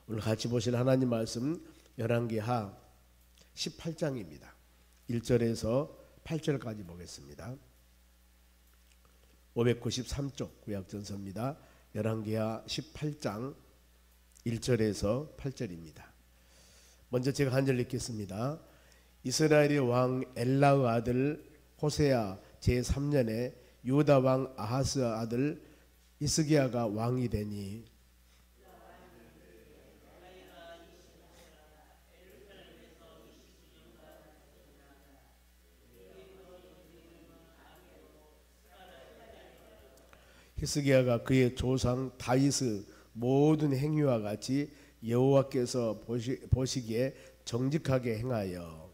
오늘 같이 보실 하나님 말씀 열왕기하 18장입니다. 1절에서 8절까지 보겠습니다. 593쪽 구약전서입니다. 열왕기하 18장 1절에서 8절입니다. 먼저 제가 한 절 읽겠습니다. 이스라엘의 왕 엘라의 아들 호세아 제3년에 유다 왕 아하스 아들 히스기야가 왕이 되니 히스기야가 그의 조상 다윗의 모든 행위와 같이 여호와께서 보시기에 정직하게 행하여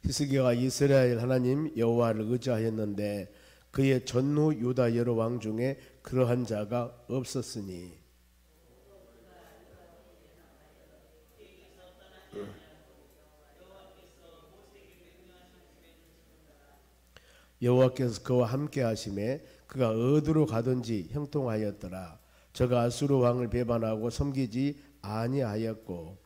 히스기야가 이스라엘 하나님 여호와를 의지하였는데 그의 전후 유다 여러 왕 중에 그러한 자가 없었으니 여호와께서 그와 함께 하심에 그가 어디로 가든지 형통하였더라. 저가 아수르 왕을 배반하고 섬기지 아니하였고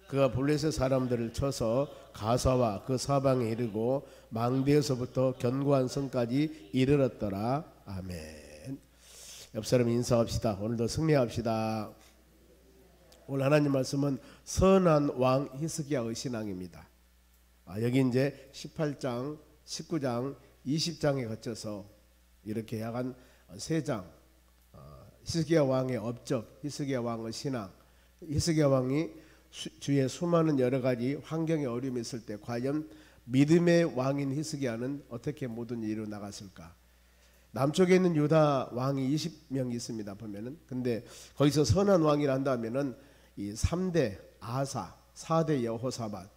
그가 블레셋 사람들을 쳐서 가사와 그 사방에 이르고 망대에서부터 견고한 성까지 이르렀더라. 아멘. 옆 사람 인사합시다. 오늘도 승리합시다. 오늘 하나님 말씀은 선한 왕 히스기야의 신앙입니다. 여기 이제 18장, 19장, 20장에 거쳐서 이렇게 약간 3장 히스기야 왕의 업적, 히스기야 왕의 신앙, 히스기야 왕이 주의 수많은 여러 가지 환경의 어려움이 있을 때 과연 믿음의 왕인 히스기야는 어떻게 모든 일을 나갔을까? 남쪽에 있는 유다 왕이 20명 있습니다. 보면은 근데 거기서 선한 왕이라 한다면은 이 3대 아사, 4대 여호사밧,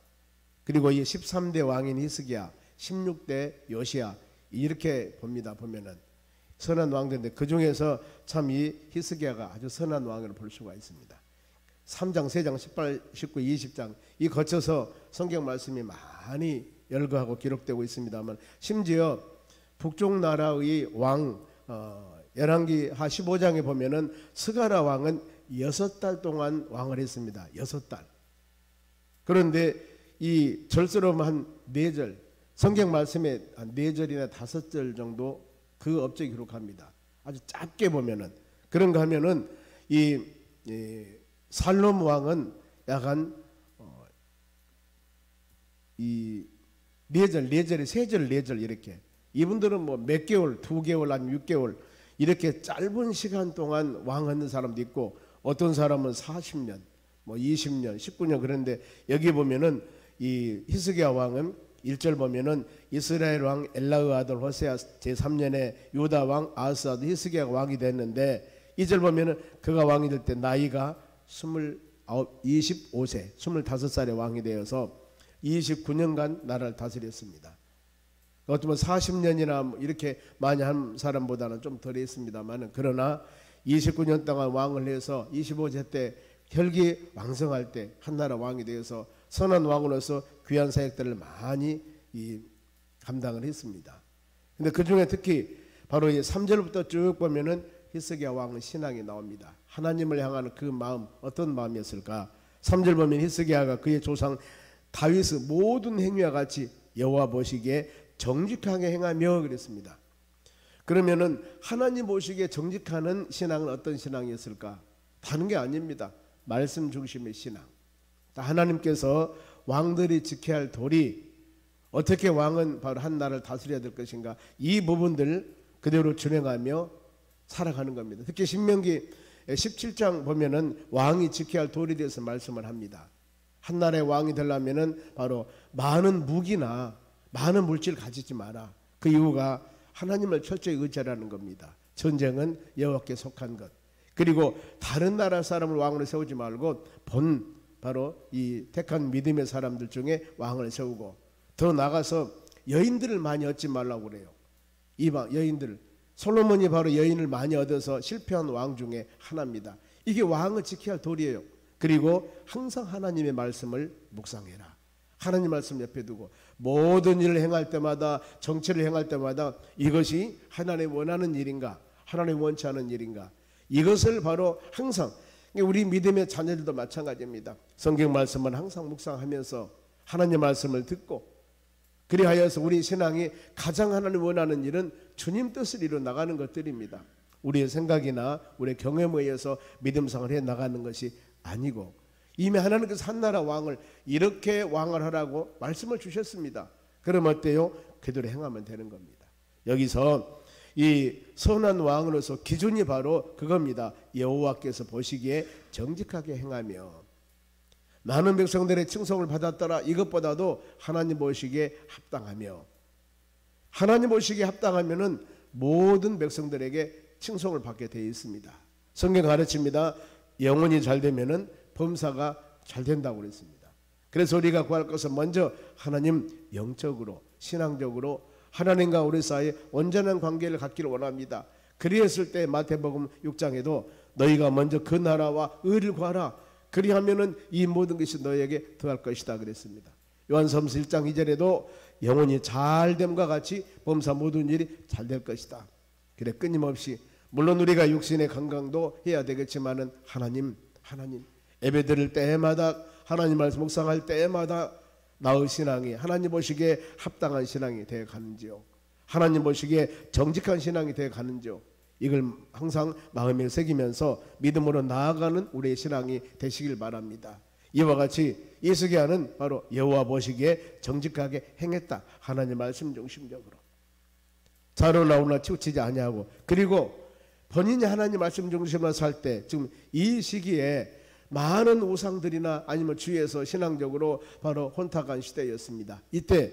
그리고 이 13대 왕인 히스기야, 16대 요시야 이렇게 봅니다. 보면은 선한 왕들인데 그 중에서 참 이 히스기야가 아주 선한 왕을 볼 수가 있습니다. 3장, 3장, 18, 19, 20장 이 거쳐서 성경 말씀이 많이 열거하고 기록되고 있습니다만 심지어 북쪽 나라의 왕 열왕기하 15장에 보면은 스가랴 왕은 6달 동안 왕을 했습니다. 6달. 그런데 이 절스러움 한 4절 성경 말씀에 한 4절이나 5절 정도 그 업적이 기록합니다. 아주 짧게 보면은 그런가 하면은 이 살롬 왕은 약간 이 4절, 4절에 3절, 4절 이렇게 이분들은 뭐 몇 개월, 2개월 아니면 6개월 이렇게 짧은 시간 동안 왕하는 사람도 있고 어떤 사람은 40년, 뭐 20년, 19년 그런데 여기 보면은 이 히스기야 왕은 1절 보면은 이스라엘 왕 엘라의 아들 호세아 제3년에 유다 왕 아하스 아들 히스기야가 왕이 됐는데 2절 보면은 그가 왕이 될 때 나이가 25세, 25살에 왕이 되어서 29년간 나라를 다스렸습니다. 어쩌면 40년이나 이렇게 많이 한 사람보다는 좀 덜 했습니다만 그러나 29년 동안 왕을 해서 25세 때 혈기 왕성할 때 한나라 왕이 되어서 선한 왕으로서 귀한 사역들을 많이 감당을 했습니다. 근데 그 중에 특히 바로 이 3절부터 쭉 보면은 히스기야 왕의 신앙이 나옵니다. 하나님을 향하는 그 마음 어떤 마음이었을까? 3절 보면 히스기야가 그의 조상 다윗의 모든 행위와 같이 여호와 보시기에 정직하게 행하며 그랬습니다. 그러면은 하나님 보시기에 정직하는 신앙은 어떤 신앙이었을까? 다른 게 아닙니다. 말씀 중심의 신앙. 하나님께서 왕들이 지켜야 할 도리, 어떻게 왕은 바로 한 나라를 다스려야 될 것인가, 이 부분들 그대로 준행하며 살아가는 겁니다. 특히 신명기 17장 보면은 왕이 지켜야 할 도리에 대해서 말씀을 합니다. 한 나라의 왕이 되려면은 바로 많은 무기나 많은 물질을 가지지 마라. 그 이유가 하나님을 철저히 의지하라는 겁니다. 전쟁은 여호와께 속한 것. 그리고 다른 나라 사람을 왕으로 세우지 말고 바로 이 택한 믿음의 사람들 중에 왕을 세우고 더 나가서 여인들을 많이 얻지 말라고 그래요. 이방 여인들 솔로몬이 바로 여인을 많이 얻어서 실패한 왕 중에 하나입니다. 이게 왕을 지켜야 할 도리예요. 그리고 항상 하나님의 말씀을 묵상해라. 하나님 말씀 옆에 두고 모든 일을 행할 때마다, 정치를 행할 때마다 이것이 하나님 원하는 일인가, 하나님 원치 않은 일인가, 이것을 바로 항상, 우리 믿음의 자녀들도 마찬가지입니다. 성경 말씀을 항상 묵상하면서 하나님 말씀을 듣고, 그리하여서 우리 신앙이 가장 하나님 원하는 일은 주님 뜻을 이루어 나가는 것들입니다. 우리의 생각이나 우리의 경험에 의해서 믿음생활을 해 나가는 것이 아니고, 이미 하나님께서 한나라 왕을 이렇게 왕을 하라고 말씀을 주셨습니다. 그럼 어때요? 그대로 행하면 되는 겁니다. 여기서 이 선한 왕으로서 기준이 바로 그겁니다. 여호와께서 보시기에 정직하게 행하며 많은 백성들의 칭송을 받았더라. 이것보다도 하나님 보시기에 합당하며, 하나님 보시기에 합당하면은 모든 백성들에게 칭송을 받게 되어 있습니다. 성경 가르칩니다. 영혼이 잘 되면은 범사가 잘 된다고 그랬습니다. 그래서 우리가 구할 것은 먼저 하나님 영적으로, 신앙적으로 하나님과 우리 사이에 온전한 관계를 갖기를 원합니다. 그리했을 때 마태복음 6장에도 너희가 먼저 그 나라와 의를 구하라. 그리하면은 이 모든 것이 너희에게 더할 것이다 그랬습니다. 요한서서 1장 2절에도 영혼이 잘됨과 같이 범사 모든 일이 잘 될 것이다. 그래 끊임없이, 물론 우리가 육신의 건강도 해야 되겠지만은 하나님 예배 드릴 때마다, 하나님 말씀 묵상할 때마다 나의 신앙이 하나님 보시기에 합당한 신앙이 되어 가는지요, 하나님 보시기에 정직한 신앙이 되어 가는지요, 이걸 항상 마음에 새기면서 믿음으로 나아가는 우리의 신앙이 되시길 바랍니다. 이와 같이 예수계하는 바로 여호와 보시기에 정직하게 행했다. 하나님 말씀 중심적으로 자로 나오나 치우치지 아니하고, 그리고 본인이 하나님 말씀 중심으로 살 때, 지금 이 시기에 많은 우상들이나 아니면 주위에서 신앙적으로 바로 혼탁한 시대였습니다. 이때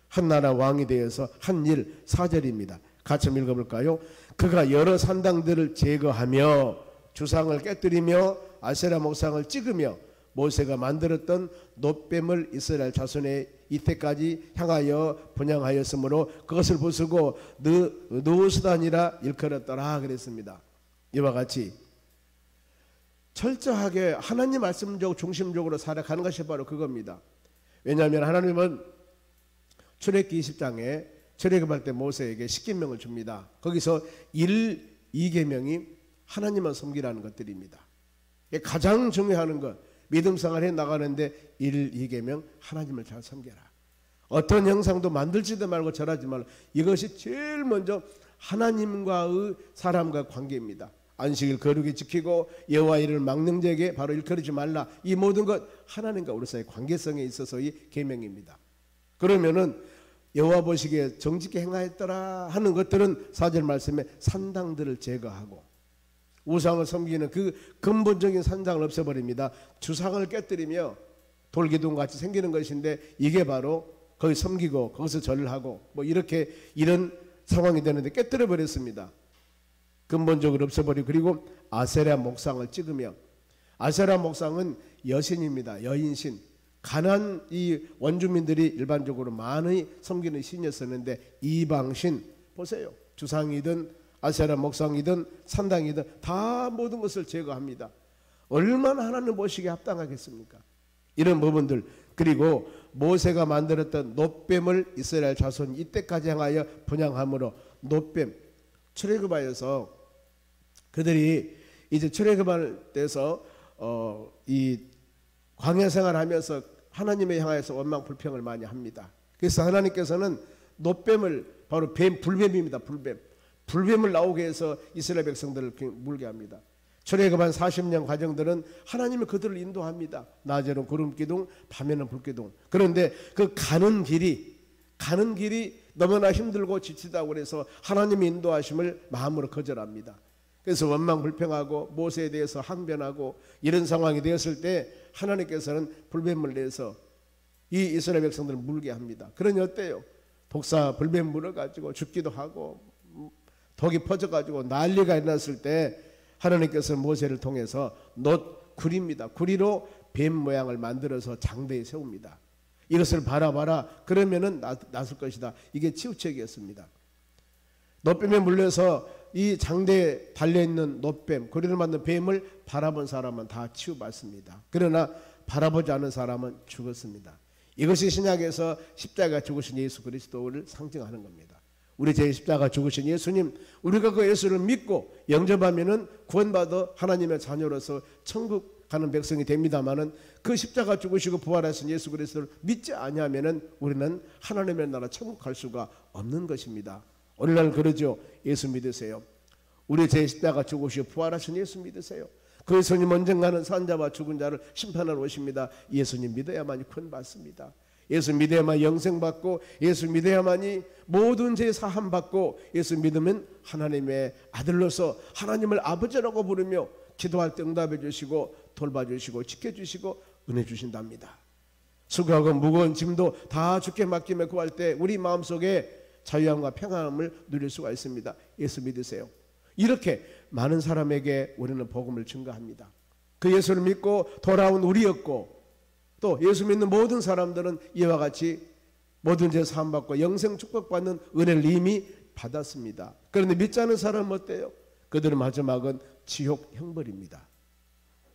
한나라 왕이 되어서 한 일 4절입니다. 같이 읽어볼까요? 그가 여러 산당들을 제거하며 주상을 깨뜨리며 아세라 목상을 찍으며 모세가 만들었던 놋뱀을 이스라엘 자손의 이때까지 향하여 분양하였으므로 그것을 부수고 느우스단이라 일컬었더라 그랬습니다. 이와 같이 철저하게 하나님 말씀적 중심적으로 살아가는 것이 바로 그겁니다. 왜냐하면 하나님은 출애굽기 20장에 출애굽할 때 모세에게 십계명을 줍니다. 거기서 1, 2계명이 하나님만 섬기라는 것들입니다. 가장 중요한 것, 믿음생활 해 나가는데 1, 2계명 하나님을 잘 섬겨라. 어떤 형상도 만들지도 말고 절하지 말라. 이것이 제일 먼저 하나님과의 사람과 관계입니다. 안식일 거룩히 지키고 여호와 이름을 망령되게 바로 일컬지 말라. 이 모든 것 하나님과 우리 사이의 관계성에 있어서의 계명입니다. 그러면은 여호와 보시기에 정직히 행하였더라 하는 것들은 4절 말씀에 산당들을 제거하고 우상을 섬기는 그 근본적인 산당을 없애버립니다. 주상을 깨뜨리며 돌기둥같이 생기는 것인데 이게 바로 거기 섬기고 거기서 절을 하고 뭐 이렇게 이런 상황이 되는데 깨뜨려 버렸습니다. 근본적으로 없애버리고, 그리고 아세라 목상을 찍으며, 아세라 목상은 여신입니다. 여인신. 가난 이 원주민들이 일반적으로 많이 섬기는 신이었었는데 이방신, 보세요. 주상이든 아세라 목상이든 산당이든 다 모든 것을 제거합니다. 얼마나 하나님 보시기에 합당하겠습니까? 이런 부분들. 그리고 모세가 만들었던 놋뱀을 이스라엘 자손 이때까지 향하여 분양함으로, 놋뱀 출애굽하여서 그들이 이제 출애굽할 때서 이 광야 생활하면서 하나님에 향하여서 원망 불평을 많이 합니다. 그래서 하나님께서는 놋뱀을, 바로 뱀, 불뱀입니다. 불뱀을 나오게 해서 이스라엘 백성들을 물게 합니다. 출애굽한 40년 과정들은 하나님이 그들을 인도합니다. 낮에는 구름기둥, 밤에는 불기둥. 그런데 그 가는 길이 너무나 힘들고 지치다고 그래서 하나님의 인도하심을 마음으로 거절합니다. 그래서 원망 불평하고 모세에 대해서 항변하고 이런 상황이 되었을 때 하나님께서는 불뱀을 내서 이 이스라엘 백성들을 물게 합니다. 그러니 어때요? 독사 불뱀 물어가지고 죽기도 하고 독이 퍼져가지고 난리가 일어났을 때 하나님께서 모세를 통해서 놋구리입니다. 구리로 뱀 모양을 만들어서 장대에 세웁니다. 이것을 바라봐라. 그러면은 낫을 것이다. 이게 치우책이었습니다. 놋뱀에 물려서 이 장대에 달려있는 놋뱀, 고리를 만든 뱀을 바라본 사람은 다 치유받습니다. 그러나 바라보지 않은 사람은 죽었습니다. 이것이 신약에서 십자가 죽으신 예수 그리스도를 상징하는 겁니다. 우리 제 십자가 죽으신 예수님, 우리가 그 예수를 믿고 영접하면은 구원받아 하나님의 자녀로서 천국 가는 백성이 됩니다마는 그 십자가 죽으시고 부활하신 예수 그리스도를 믿지 아니하면은 우리는 하나님의 나라 천국 갈 수가 없는 것입니다. 오늘날 그러죠. 예수 믿으세요. 우리 제 십자가 죽으시고 부활하신 예수 믿으세요. 그 예수님 언젠가는 산자와 죽은 자를 심판하러 오십니다. 예수님 믿어야만이 구원받습니다. 예수 믿어야만 영생받고, 예수 믿어야만이 모든 죄 사함받고, 예수 믿으면 하나님의 아들로서 하나님을 아버지라고 부르며 기도할 때 응답해 주시고 돌봐주시고 지켜주시고 은혜 주신답니다. 수고하고 무거운 짐도 다 주께 맡기며 구할 때 우리 마음속에 자유함과 평안함을 누릴 수가 있습니다. 예수 믿으세요. 이렇게 많은 사람에게 우리는 복음을 증거합니다. 그 예수를 믿고 돌아온 우리였고, 또 예수 믿는 모든 사람들은 이와 같이 모든 죄 사함받고 영생 축복받는 은혜를 이미 받았습니다. 그런데 믿지 않은 사람은 어때요? 그들의 마지막은 지옥 형벌입니다.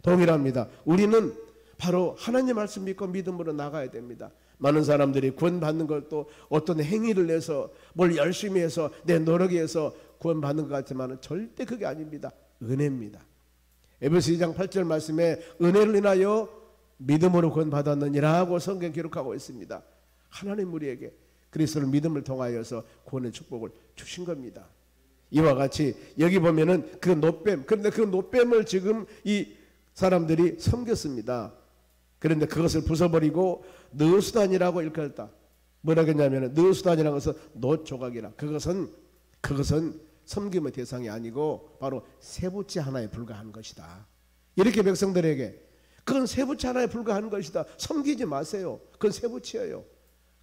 동일합니다. 우리는 바로 하나님 말씀 믿고 믿음으로 나가야 됩니다. 많은 사람들이 구원받는 걸 또 어떤 행위를 내서 뭘 열심히 해서 내 노력에 해서 구원받는 것 같지만 절대 그게 아닙니다. 은혜입니다. 에베소 2장 8절 말씀에 은혜를 인하여 믿음으로 구원받았느니라고 성경 기록하고 있습니다. 하나님 우리에게 그리스도를 믿음을 통하여서 구원의 축복을 주신 겁니다. 이와 같이 여기 보면은 그 놋뱀, 그런데 그 놋뱀을 지금 이 사람들이 섬겼습니다. 그런데 그것을 부숴버리고 느수단이라고 일컬었다. 뭐라고 했냐면 느수단이라는 것은 놋조각이라. 그것은 섬김의 대상이 아니고 바로 쇠붙이 하나에 불과한 것이다. 이렇게 백성들에게 그건 쇠붙이 하나에 불과한 것이다. 섬기지 마세요. 그건 쇠붙이에요.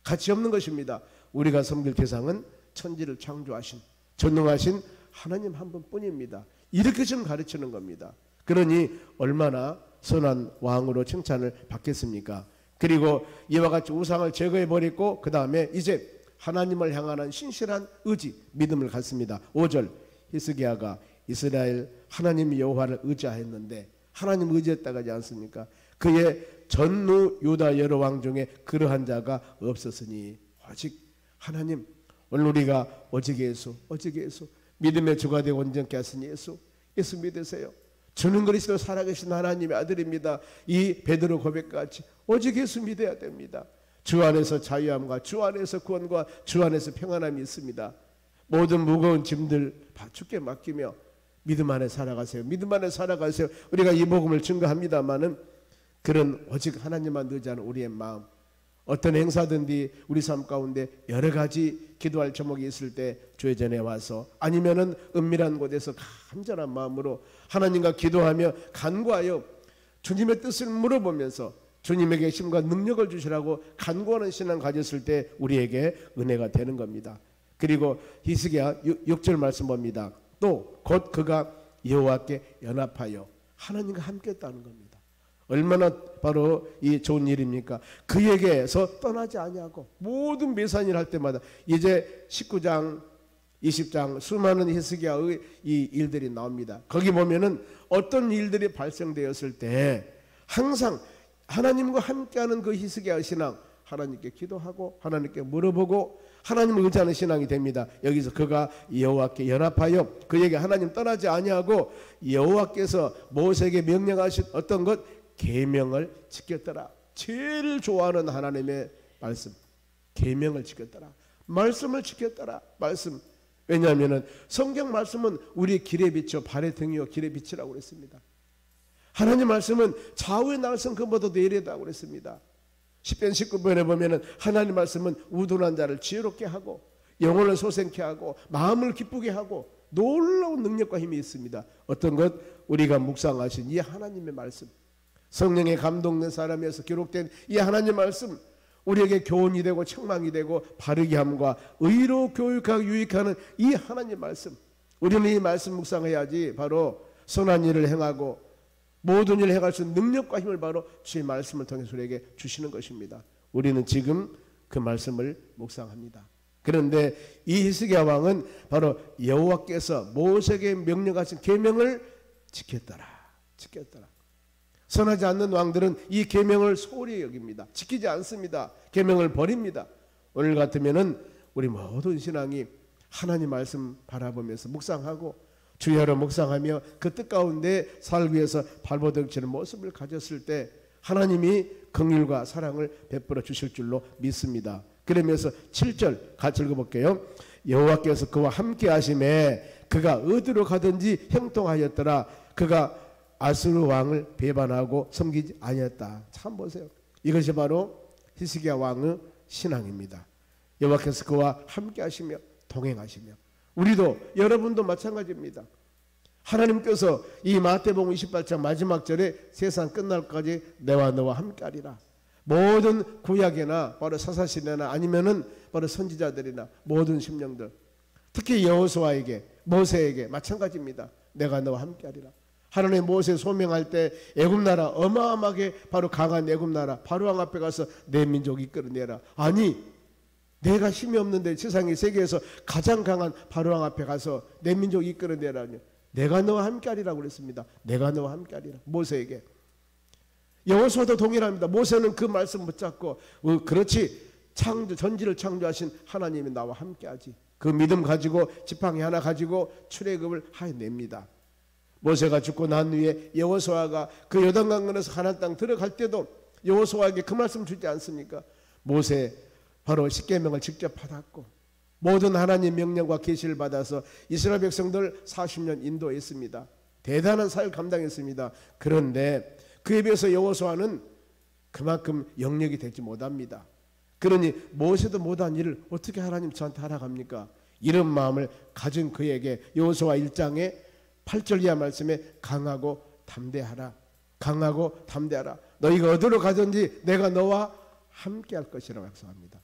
가치 없는 것입니다. 우리가 섬길 대상은 천지를 창조하신 전능하신 하나님 한 분뿐입니다. 이렇게 좀 가르치는 겁니다. 그러니 얼마나 선한 왕으로 칭찬을 받겠습니까? 그리고 이와 같이 우상을 제거해버리고 그 다음에 이제 하나님을 향하는 신실한 의지, 믿음을 갖습니다. 5절 히스기야가 이스라엘 하나님 여호와를 의지하였는데, 하나님 의지했다고 하지 않습니까? 그의 전후 유다 여러 왕 중에 그러한 자가 없었으니 오직 하나님, 오늘 우리가 오직 예수 믿음의 주가 되고 온전케 하신 예수 믿으세요. 주는 그리스도 살아계신 하나님의 아들입니다. 이 베드로 고백같이 오직 예수 믿어야 됩니다. 주 안에서 자유함과 주 안에서 구원과 주 안에서 평안함이 있습니다. 모든 무거운 짐들 주께 맡기며 믿음 안에 살아가세요. 믿음 안에 살아가세요. 우리가 이 복음을 증거합니다마는 그런 오직 하나님만 의지하는 우리의 마음, 어떤 행사든지 우리 삶 가운데 여러 가지 기도할 제목이 있을 때 주의 전에 와서, 아니면은 은밀한 곳에서 간절한 마음으로 하나님과 기도하며 간구하여 주님의 뜻을 물어보면서 주님에게 힘과 능력을 주시라고 간구하는 신앙 가졌을 때 우리에게 은혜가 되는 겁니다. 그리고 히스기야 6절 말씀 봅니다. 또 곧 그가 여호와께 연합하여 하나님과 함께 했다는 겁니다. 얼마나 바로 이 좋은 일입니까? 그에게서 떠나지 아니하고 모든 매산일 할 때마다, 이제 19장 20장 수많은 히스기야의 이 일들이 나옵니다. 거기 보면은 어떤 일들이 발생되었을 때 항상 하나님과 함께하는 그 히스기야 신앙, 하나님께 기도하고 하나님께 물어보고 하나님을 의지하는 신앙이 됩니다. 여기서 그가 여호와께 연합하여 그에게 하나님 떠나지 아니하고 여호와께서 모세에게 명령하신 어떤 것, 계명을 지켰더라. 제일 좋아하는 하나님의 말씀, 계명을 지켰더라. 말씀을 지켰더라. 말씀. 왜냐하면 성경 말씀은 우리의 길의 빛이요 발의 등이요 길의 빛이라고 그랬습니다. 하나님 말씀은 좌우의 날선 금보다 내리다고 그랬습니다. 10편 19편에 보면은 하나님 말씀은 우둔한 자를 지혜롭게 하고 영혼을 소생케 하고 마음을 기쁘게 하고 놀라운 능력과 힘이 있습니다. 어떤 것? 우리가 묵상하신 이 하나님의 말씀, 성령의 감동된 사람에서 기록된 이 하나님 말씀, 우리에게 교훈이 되고 책망이 되고 바르게 함과 의로 교육하고 유익하는 이 하나님 말씀, 우리는 이 말씀 묵상해야지 바로 선한 일을 행하고 모든 일을 행할 수 있는 능력과 힘을 바로 주의 말씀을 통해서 우리에게 주시는 것입니다. 우리는 지금 그 말씀을 묵상합니다. 그런데 이 히스기야 왕은 바로 여호와께서 모세에게 명령하신 계명을 지켰더라. 선하지 않는 왕들은 이 계명을 소홀히 여깁니다. 지키지 않습니다. 계명을 버립니다. 오늘 같으면은 우리 모든 신앙이 하나님 말씀 바라보면서 묵상하고 주야로 묵상하며 그 뜻 가운데 살기 위해서 발버둥치는 모습을 가졌을 때 하나님이 긍휼과 사랑을 베풀어 주실 줄로 믿습니다. 그러면서 7절 같이 읽어볼게요. 여호와께서 그와 함께 하심에 그가 어디로 가든지 형통하였더라. 그가 아수르 왕을 배반하고 섬기지 아니했다. 참 보세요. 이것이 바로 히스기야 왕의 신앙입니다. 여호와께서 그와 함께 하시며 동행하시며, 우리도 여러분도 마찬가지입니다. 하나님께서 이 마태복음 28장 마지막 절에 세상 끝날까지 내와 너와 함께하리라. 모든 구약이나 바로 사사시대나 아니면은 바로 선지자들이나 모든 심령들, 특히 여호수아에게 모세에게 마찬가지입니다. 내가 너와 함께하리라. 하나님 모세 소명할 때 애굽나라 어마어마하게 바로 강한 애굽나라 바로왕 앞에 가서 내 민족 이끌어내라. 아니, 내가 힘이 없는데 세상의 세계에서 가장 강한 바로왕 앞에 가서 내 민족 이끌어내라니, 내가 너와 함께하리라고 그랬습니다. 내가 너와 함께하리라. 모세에게. 여호수아도 동일합니다. 모세는 그 말씀 붙잡고 그렇지, 전지를 창조하신 하나님이 나와 함께하지. 그 믿음 가지고 지팡이 하나 가지고 출애굽을 해냅니다. 모세가 죽고 난 후에 여호수아가 그 요단강 건너서 가나안 땅 들어갈 때도 여호수아에게 그 말씀 주지 않습니까? 모세 바로 십계명을 직접 받았고 모든 하나님 명령과 계시를 받아서 이스라엘 백성들 40년 인도했습니다. 대단한 사역을 감당했습니다. 그런데 그에 비해서 여호수아는 그만큼 영역이 되지 못합니다. 그러니 모세도 못한 일을 어떻게 하나님 저한테 하라고 합니까? 이런 마음을 가진 그에게 여호수아 1장에 8절 이하 말씀에 강하고 담대하라. 강하고 담대하라. 너희가 어디로 가든지 내가 너와 함께 할 것이라고 약속합니다.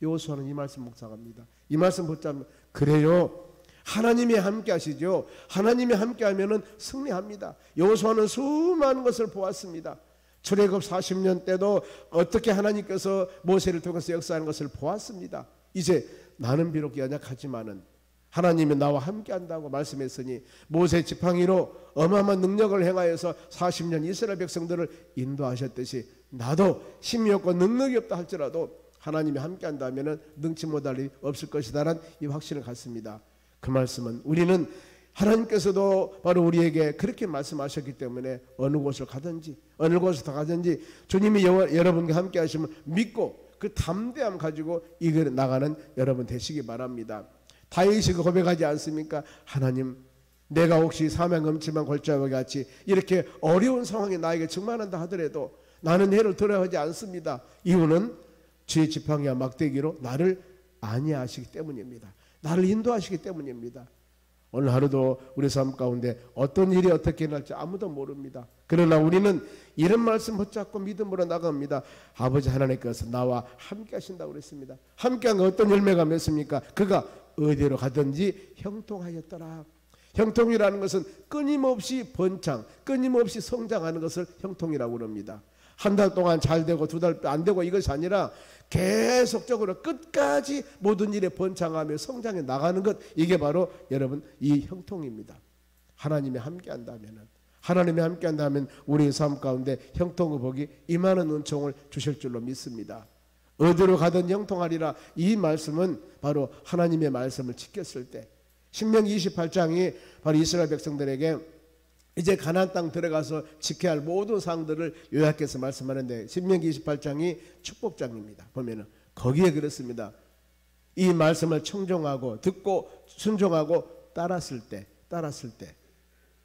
여호수아는 이 말씀 묵상합니다. 이 말씀 붙잡으면 그래요. 하나님이 함께 하시죠. 하나님이 함께 하면은 승리합니다. 여호수아는 수많은 것을 보았습니다. 출애굽 40년 때도 어떻게 하나님께서 모세를 통해서 역사하는 것을 보았습니다. 이제 나는 비록 연약하지만은 하나님이 나와 함께 한다고 말씀했으니 모세 지팡이로 어마어마한 능력을 행하여서 40년 이스라엘 백성들을 인도하셨듯이 나도 힘이 없고 능력이 없다 할지라도 하나님이 함께 한다면 능치 못할 일이 없을 것이다라는 이 확신을 갖습니다. 그 말씀은 우리는 하나님께서도 바로 우리에게 그렇게 말씀하셨기 때문에 어느 곳을 가든지 어느 곳을 더 가든지 주님이 여러분과 함께 하시면 믿고 그 담대함 가지고 이겨 나가는 여러분 되시기 바랍니다. 다윗이 고백하지 않습니까? 하나님, 내가 혹시 사명 엄침한 골짜기 같이 이렇게 어려운 상황이 나에게 직면한다 하더라도 나는 해를 두려워하지 않습니다. 이유는 주의 지팡이와 막대기로 나를 안위하시기 때문입니다. 나를 인도하시기 때문입니다. 오늘 하루도 우리 삶 가운데 어떤 일이 어떻게 날지 아무도 모릅니다. 그러나 우리는 이런 말씀 붙잡고 믿음으로 나갑니다. 아버지 하나님께서 나와 함께 하신다고 그랬습니다. 함께한 거 어떤 열매가 맺습니까? 그가 어디로 가든지 형통하였더라. 형통이라는 것은 끊임없이 번창, 끊임없이 성장하는 것을 형통이라고 합니다. 한 달 동안 잘 되고 두 달 안 되고 이것이 아니라 계속적으로 끝까지 모든 일에 번창하며 성장해 나가는 것, 이게 바로 여러분 이 형통입니다. 하나님이 함께 한다면, 하나님이 함께 한다면 우리의 삶 가운데 형통의 복이 임하는 은총을 주실 줄로 믿습니다. 어디로 가든 형통하리라. 이 말씀은 바로 하나님의 말씀을 지켰을 때, 신명기 28장이 바로 이스라엘 백성들에게 이제 가나안 땅 들어가서 지켜야 할 모든 사항들을 요약해서 말씀하는데, 신명기 28장이 축복장입니다. 보면은 거기에 그렇습니다. 이 말씀을 청종하고 듣고 순종하고 따랐을 때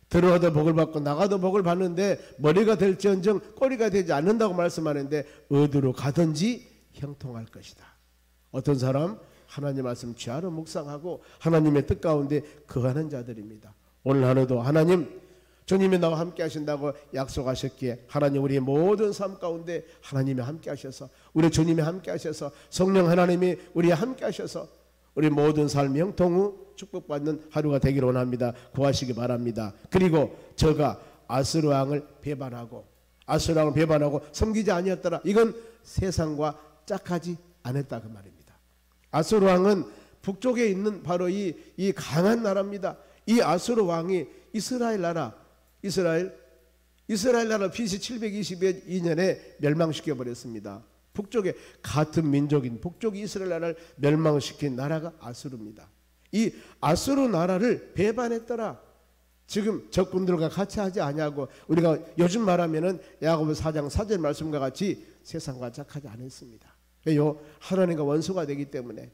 들어가도 복을 받고 나가도 복을 받는데 머리가 될지언정 꼬리가 되지 않는다고 말씀하는데 어디로 가든지 형통할 것이다. 어떤 사람? 하나님 말씀 주야로 묵상하고 하나님의 뜻 가운데 거하는 자들입니다. 오늘 하루도 하나님, 주님이 나와 함께 하신다고 약속하셨기에 하나님 우리의 모든 삶 가운데 하나님이 함께 하셔서, 우리 주님이 함께 하셔서, 성령 하나님이 우리와 함께 하셔서 우리 모든 삶 형통의 축복받는 하루가 되기를 원합니다. 구하시기 바랍니다. 그리고 저가 아수르 왕을 배반하고 섬기지 아니었더라. 이건 세상과 짝하지 않았다 그 말입니다. 아수르 왕은 북쪽에 있는 바로 이 강한 나라입니다. 이 아수르 왕이 이스라엘 나라 BC 722년에 멸망시켜 버렸습니다. 북쪽에 같은 민족인 북쪽이 이스라엘 나라를 멸망시킨 나라가 아수르입니다. 이 아수르 나라를 배반했더라. 지금 적군들과 같이 하지 아니하고, 우리가 요즘 말하면은 야고보 4장 4절 말씀과 같이 세상과 착하지 않았습니다. 왜요? 하나님과 원수가 되기 때문에.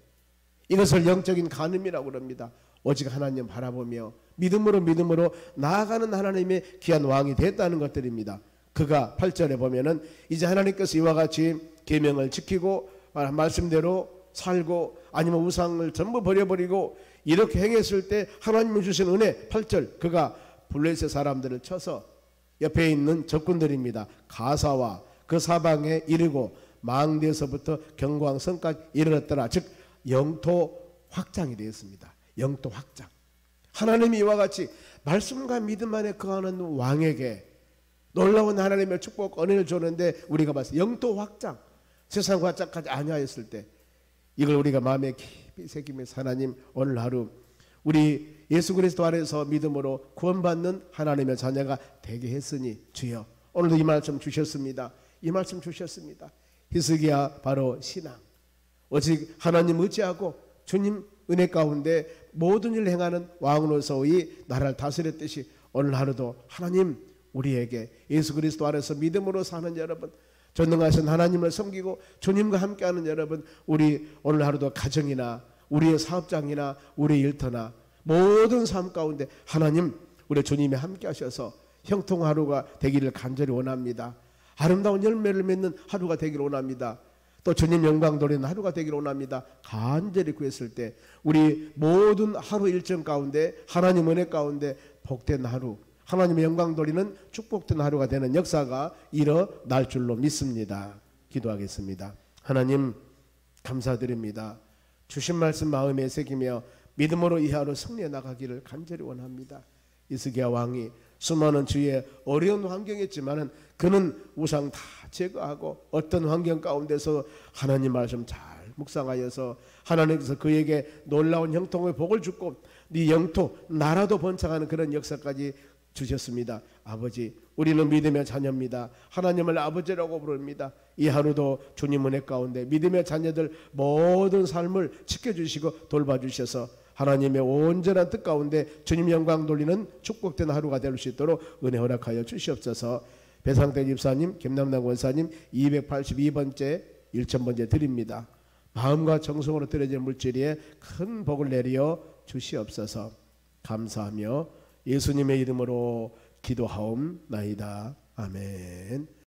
이것을 영적인 간음이라고 그럽니다. 오직 하나님 바라보며 믿음으로 나아가는 하나님의 귀한 왕이 됐다는 것들입니다. 그가 8절에 보면은 이제 하나님께서 이와 같이 계명을 지키고 말씀대로 살고 아니면 우상을 전부 버려버리고 이렇게 행했을 때 하나님이 주신 은혜, 8절, 그가 블레셋 사람들을 쳐서 옆에 있는 적군들입니다. 가사와 그 사방에 이르고 망대에서부터 경광성까지 이르렀더라. 즉 영토 확장이 되었습니다. 영토 확장. 하나님이 이와 같이 말씀과 믿음 안에 거하는 왕에게 놀라운 하나님의 축복 은혜를 주는데, 우리가 봤어요. 영토 확장. 세상과 짝하지 아니하였을 때 이걸 우리가 마음에 깊이 새기면서, 하나님 오늘 하루 우리 예수 그리스도 안에서 믿음으로 구원받는 하나님의 자녀가 되게 했으니 주여 오늘도 이 말씀 주셨습니다. 이 말씀 주셨습니다. 히스기야 바로 신앙. 오직 하나님 의지하고 주님 은혜 가운데 모든 일을 행하는 왕으로서의 나라를 다스렸듯이 오늘 하루도 하나님 우리에게 예수 그리스도 안에서 믿음으로 사는 여러분, 전능하신 하나님을 섬기고 주님과 함께하는 여러분, 우리 오늘 하루도 가정이나 우리의 사업장이나 우리의 일터나 모든 삶 가운데 하나님 우리 주님이 함께 하셔서 형통 하루가 되기를 간절히 원합니다. 아름다운 열매를 맺는 하루가 되기를 원합니다. 또 주님 영광 돌리는 하루가 되기를 원합니다. 간절히 구했을 때 우리 모든 하루 일정 가운데 하나님 은혜 가운데 복된 하루, 하나님의 영광 돌리는 축복된 하루가 되는 역사가 일어날 줄로 믿습니다. 기도하겠습니다. 하나님 감사드립니다. 주신 말씀 마음에 새기며 믿음으로 이 하루 승리해 나가기를 간절히 원합니다. 히스기야 왕이 수많은 주의 어려운 환경이었지만은 그는 우상 다 제거하고 어떤 환경 가운데서 하나님 말씀 잘 묵상하여서 하나님께서 그에게 놀라운 형통의 복을 주고 네 영토 나라도 번창하는 그런 역사까지 주셨습니다. 아버지, 우리는 믿음의 자녀입니다. 하나님을 아버지라고 부릅니다. 이 하루도 주님 은혜 가운데 믿음의 자녀들 모든 삶을 지켜주시고 돌봐주셔서 하나님의 온전한 뜻 가운데 주님 영광 돌리는 축복된 하루가 될 수 있도록 은혜 허락하여 주시옵소서. 배상태 집사님, 김남남 권사님 282번째 1000번째 드립니다. 마음과 정성으로 드려진 물질에 큰 복을 내려 주시옵소서. 감사하며 예수님의 이름으로 기도하옵나이다. 아멘.